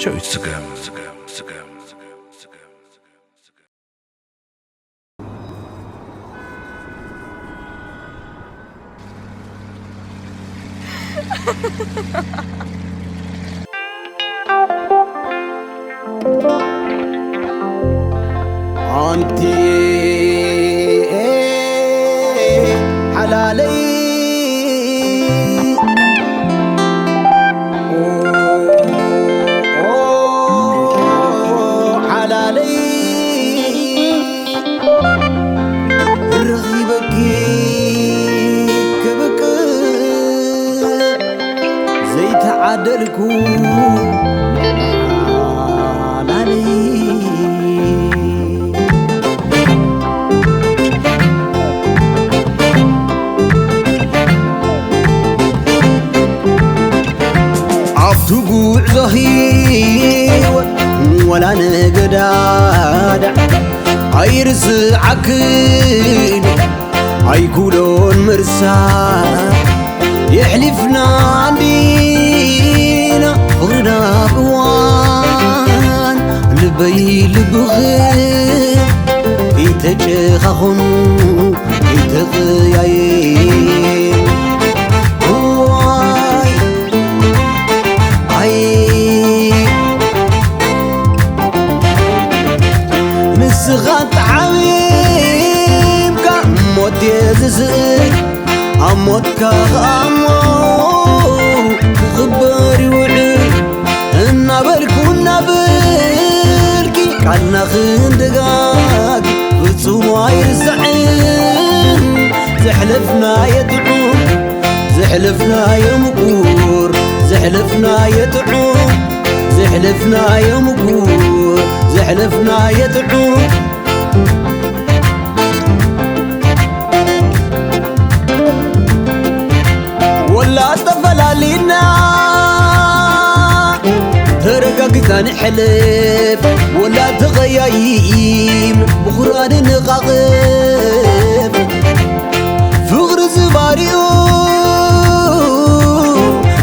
شوية سقام أنتي حلالي حلالي رغيبك كبك زي تعادلكم تقوع ظهير ولا نقداد عيرس عكين عيقولون مرسال يحلفنا عندينا غرنا بوان لبي لبغير يتجخخن يتغيين نسغت عميمك موت يززق عموتك غامو غباري وعيد النبرك والنبركي كالنا خندقاك بتصوم يرزعين زحلفنا يدعون زحلفنا يمقور زحلفنا يدعون زحلفنا يمقور زحلفنا يدعون ولا تفلالينا ترقق نحلف ولا تغيايم بخران نغاغف فغر زباريو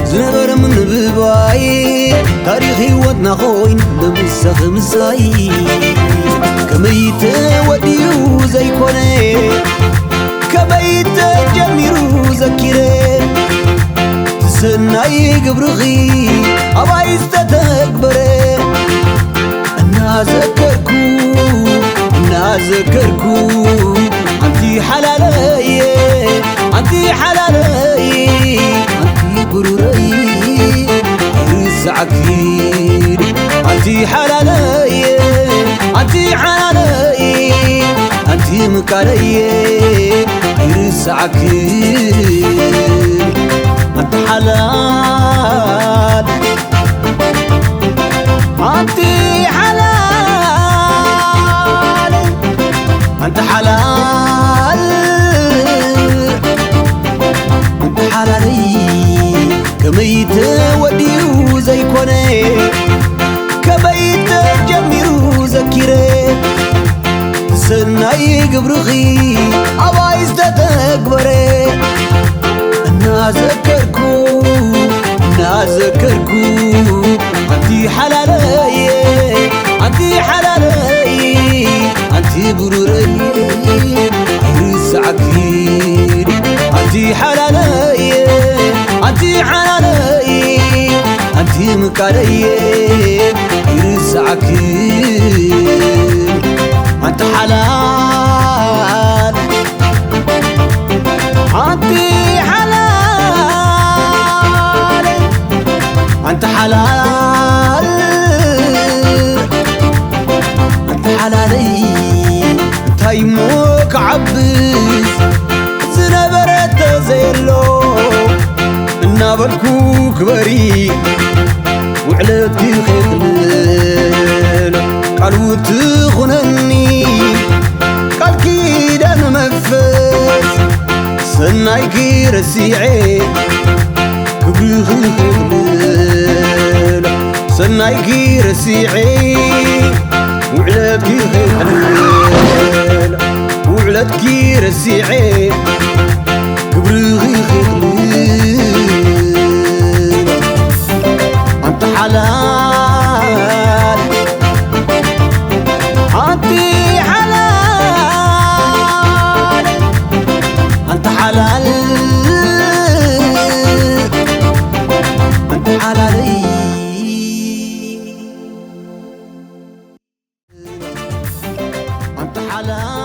زنبر من بباي تاريخي ودنا خوين لمسخ مساي كميت وديو زي كوني كبيت جميرو ذكري تسناي قبرغي أبايز تتكبري أنا ذكركو أنتي حلالي أنتي حلالي أنتي بروري عكير أنتي حلالي أنتي حلالي أنتي مكالي عرس عكير أنت حلال أنتي حلال أنت حلال أنت حلالي كميت وديو زي كوني كبيت جميرو ذكري سناي قبرغي أبايز تتكبري أنا ذكركو أنتي حلالي أنتي حلالي أنتي بروري عرس عكير أنتي حلالي أنتي حلالي أنتي مكالي عرس عكير أنت حلال أنتي حلال أنت حلال أنت حلالي تايموك عبس زنبرت زيلو نابلكو كبري وعلتي خيل قالوا تخونني قال كيدا نمفس سنايكي رسيعي كبري خيل سنايكي رسيعي وعلتي خيل وعلتي رسيعي كبري خيل أنت حلال على